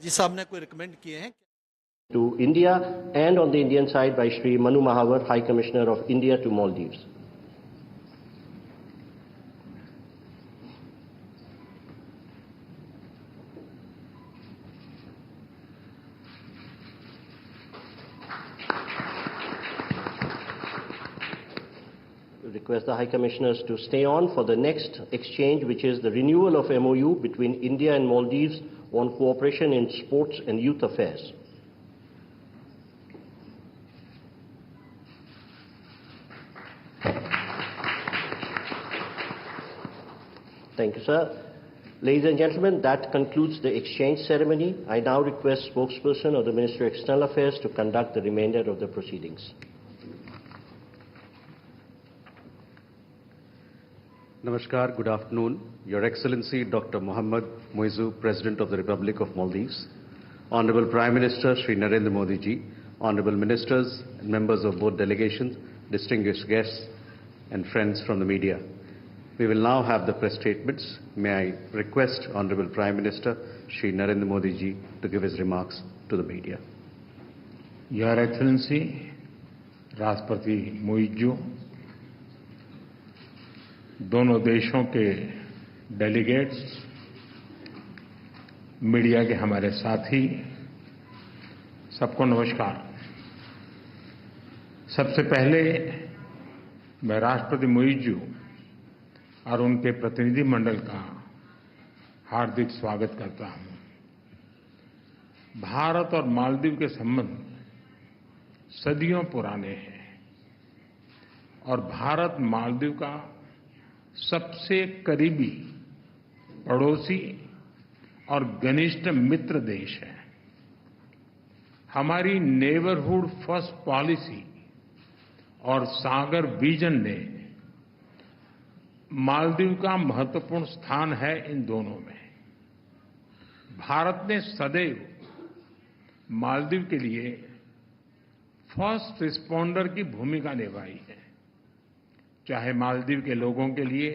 जी साहब ने कोई रिकमेंड किए हैं? To India and on the Indian side by Shri Manu Mahavar, High Commissioner of India to Maldives. Request the High Commissioners to stay on for the next exchange, which is the renewal of MOU between India and Maldives on cooperation in sports and youth affairs. Thank you, sir. Ladies and gentlemen, that concludes the exchange ceremony. I now request spokesperson of the Ministry of External Affairs to conduct the remainder of the proceedings. Namaskar, good afternoon. Your Excellency Dr. Mohammad Muizzu, President of the Republic of Maldives, Honorable Prime Minister Shri Narendra Modi ji, Honorable Ministers and members of both delegations, distinguished guests and friends from the media. We will now have the press statements. May I request Honorable Prime Minister Shri Narendra Modi ji to give his remarks to the media. Your Excellency, राष्ट्रपति मुइज्जू, दोनों देशों के delegates, media के हमारे साथी, सबको नमस्कार। सबसे पहले मैं राष्ट्रपति मुइज्जू और उनके प्रतिनिधि मंडल का हार्दिक स्वागत करता हूं। भारत और मालदीव के संबंध सदियों पुराने हैं और भारत मालदीव का सबसे करीबी पड़ोसी और घनिष्ठ मित्र देश है। हमारी नेबरहुड फर्स्ट पॉलिसी और सागर विजन ने मालदीव का महत्वपूर्ण स्थान है इन दोनों में। भारत ने सदैव मालदीव के लिए फर्स्ट रिस्पॉन्डर की भूमिका निभाई है, चाहे मालदीव के लोगों के लिए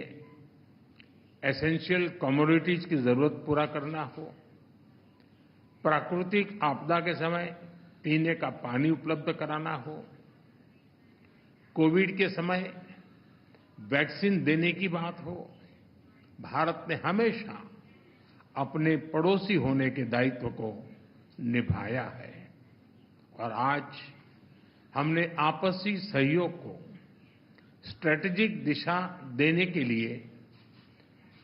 एसेंशियल कमोडिटीज की जरूरत पूरा करना हो, प्राकृतिक आपदा के समय पीने का पानी उपलब्ध कराना हो, कोविड के समय वैक्सीन देने की बात हो। भारत ने हमेशा अपने पड़ोसी होने के दायित्व को निभाया है और आज हमने आपसी सहयोग को स्ट्रेटेजिक दिशा देने के लिए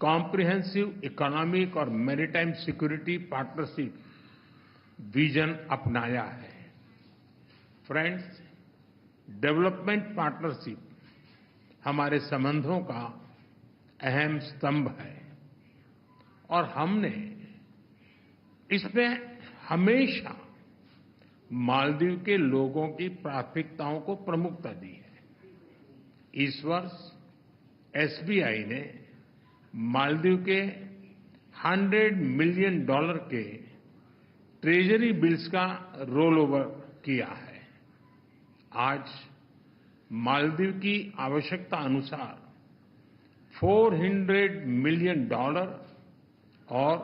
कॉम्प्रिहेंसिव इकोनॉमिक और मैरीटाइम सिक्योरिटी पार्टनरशिप विजन अपनाया है। फ्रेंड्स, डेवलपमेंट पार्टनरशिप हमारे संबंधों का अहम स्तंभ है और हमने इसमें हमेशा मालदीव के लोगों की प्राथमिकताओं को प्रमुखता दी है। इस वर्ष एसबीआई ने मालदीव के $100 मिलियन के ट्रेजरी बिल्स का रोल ओवर किया है। आज मालदीव की आवश्यकता अनुसार $400 मिलियन और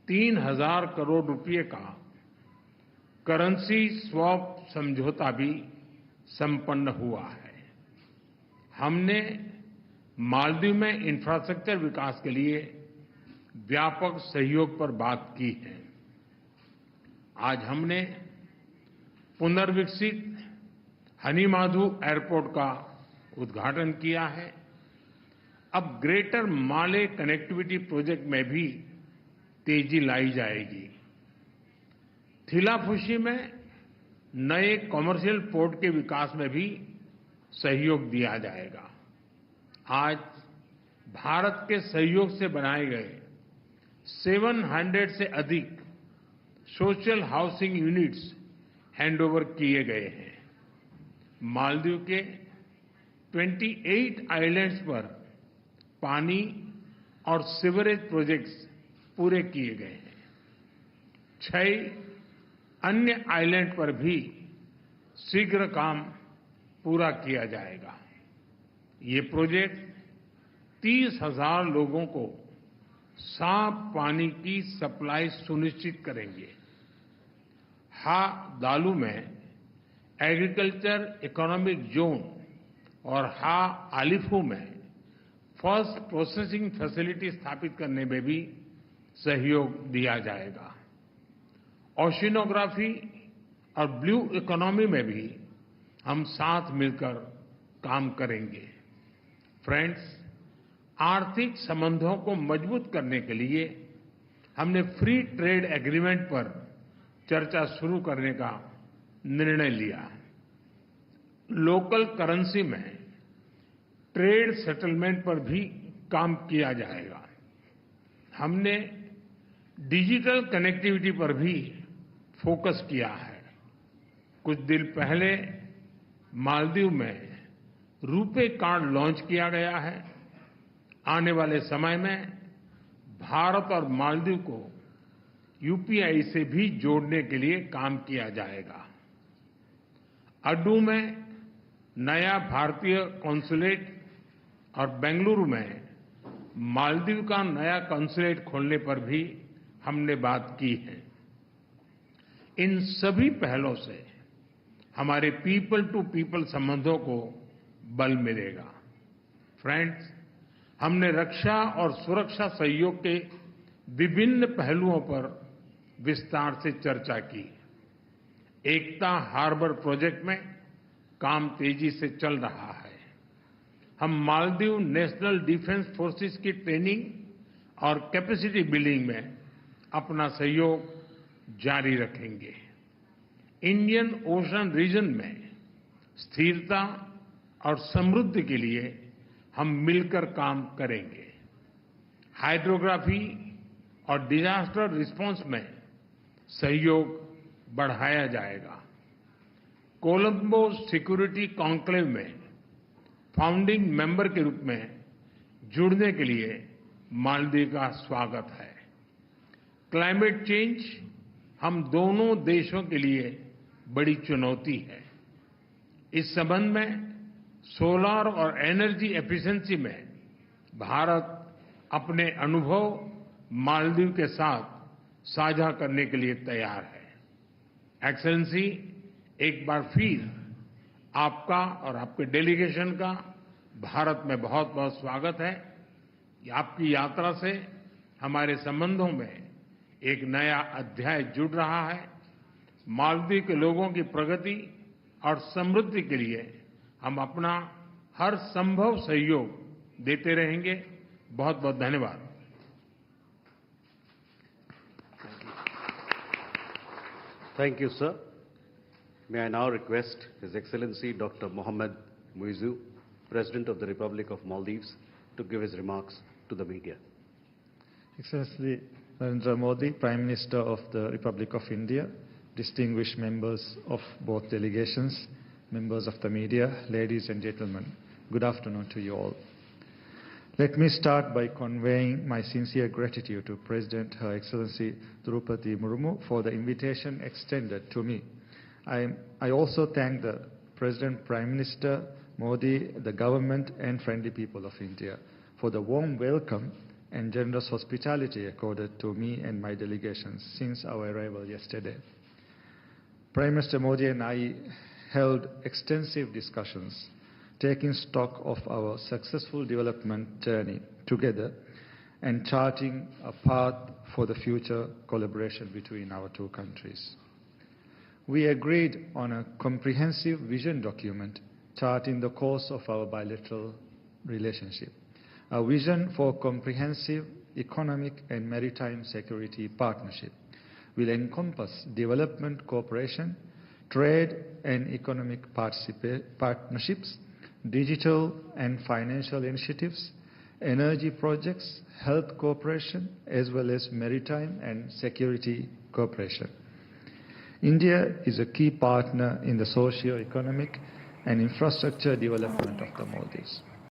3,000 करोड़ रुपए का करेंसी स्वैप समझौता भी संपन्न हुआ है। हमने मालदीव में इंफ्रास्ट्रक्चर विकास के लिए व्यापक सहयोग पर बात की है। आज हमने पुनर्विकसित हनीमाधु एयरपोर्ट का उद्घाटन किया है। अब ग्रेटर माले कनेक्टिविटी प्रोजेक्ट में भी तेजी लाई जाएगी। थिलाफुशी में नए कमर्शियल पोर्ट के विकास में भी सहयोग दिया जाएगा। आज भारत के सहयोग से बनाए गए 700 से अधिक सोशल हाउसिंग यूनिट्स हैंडओवर किए गए हैं। मालदीव के 28 आइलैंड्स पर पानी और सीवरेज प्रोजेक्ट्स पूरे किए गए हैं। 6 अन्य आइलैंड पर भी शीघ्र काम पूरा किया जाएगा। ये प्रोजेक्ट 30,000 लोगों को साफ पानी की सप्लाई सुनिश्चित करेंगे। हा दालू में एग्रीकल्चर इकोनॉमिक जोन और हा आलिफू में फर्स्ट प्रोसेसिंग फैसिलिटी स्थापित करने में भी सहयोग दिया जाएगा। ओशिनोग्राफी और ब्लू इकोनॉमी में भी हम साथ मिलकर काम करेंगे। फ्रेंड्स, आर्थिक संबंधों को मजबूत करने के लिए हमने फ्री ट्रेड एग्रीमेंट पर चर्चा शुरू करने का निर्णय लिया। लोकल करेंसी में ट्रेड सेटलमेंट पर भी काम किया जाएगा। हमने डिजिटल कनेक्टिविटी पर भी फोकस किया है। कुछ दिन पहले मालदीव में रुपे कार्ड लॉन्च किया गया है। आने वाले समय में भारत और मालदीव को यूपीआई से भी जोड़ने के लिए काम किया जाएगा। अड्डू में नया भारतीय कॉन्सुलेट और बेंगलुरु में मालदीव का नया कॉन्सुलेट खोलने पर भी हमने बात की है। इन सभी पहलों से हमारे पीपल टू पीपल संबंधों को बल मिलेगा। फ्रेंड्स, हमने रक्षा और सुरक्षा सहयोग के विभिन्न पहलुओं पर विस्तार से चर्चा की। एकता हार्बर प्रोजेक्ट में काम तेजी से चल रहा है। हम मालदीव नेशनल डिफेंस फोर्सेस की ट्रेनिंग और कैपेसिटी बिल्डिंग में अपना सहयोग जारी रखेंगे। इंडियन ओशन रीजन में स्थिरता और समृद्धि के लिए हम मिलकर काम करेंगे। हाइड्रोग्राफी और डिजास्टर रिस्पांस में सहयोग बढ़ाया जाएगा। कोलंबो सिक्योरिटी कॉन्क्लेव में फाउंडिंग मेंबर के रूप में जुड़ने के लिए मालदीव का स्वागत है। क्लाइमेट चेंज हम दोनों देशों के लिए बड़ी चुनौती है। इस संबंध में सोलर और एनर्जी एफिशिएंसी में भारत अपने अनुभव मालदीव के साथ साझा करने के लिए तैयार है। एक्सेलेंसी, एक बार फिर आपका और आपके डेलीगेशन का भारत में बहुत बहुत स्वागत है। आपकी यात्रा से हमारे संबंधों में एक नया अध्याय जुड़ रहा है। मालदीव के लोगों की प्रगति और समृद्धि के लिए हम अपना हर संभव सहयोग देते रहेंगे। बहुत बहुत धन्यवाद। Thank you, sir. May I now request His Excellency Dr. Mohammad Muizzu, President of the Republic of Maldives, to give his remarks to the media. Excellency Narendra Modi, Prime Minister of the Republic of India, distinguished members of both delegations, members of the media, ladies and gentlemen, good afternoon to you all. Let me start by conveying my sincere gratitude to President Her Excellency Draupadi Murmu for the invitation extended to me. I also thank the President, Prime Minister Modi, the government and friendly people of India for the warm welcome and generous hospitality accorded to me and my delegations since our arrival yesterday. Prime Minister Modi and I held extensive discussions, taking stock of our successful development journey together and charting a path for the future collaboration between our two countries. We agreed on a comprehensive vision document charting the course of our bilateral relationship, a vision for comprehensive economic and maritime security partnership will encompass development cooperation, trade and economic partnerships, digital and financial initiatives, energy projects, health cooperation, as well as maritime and security cooperation. India is a key partner in the socio-economic and infrastructure development of the Maldives.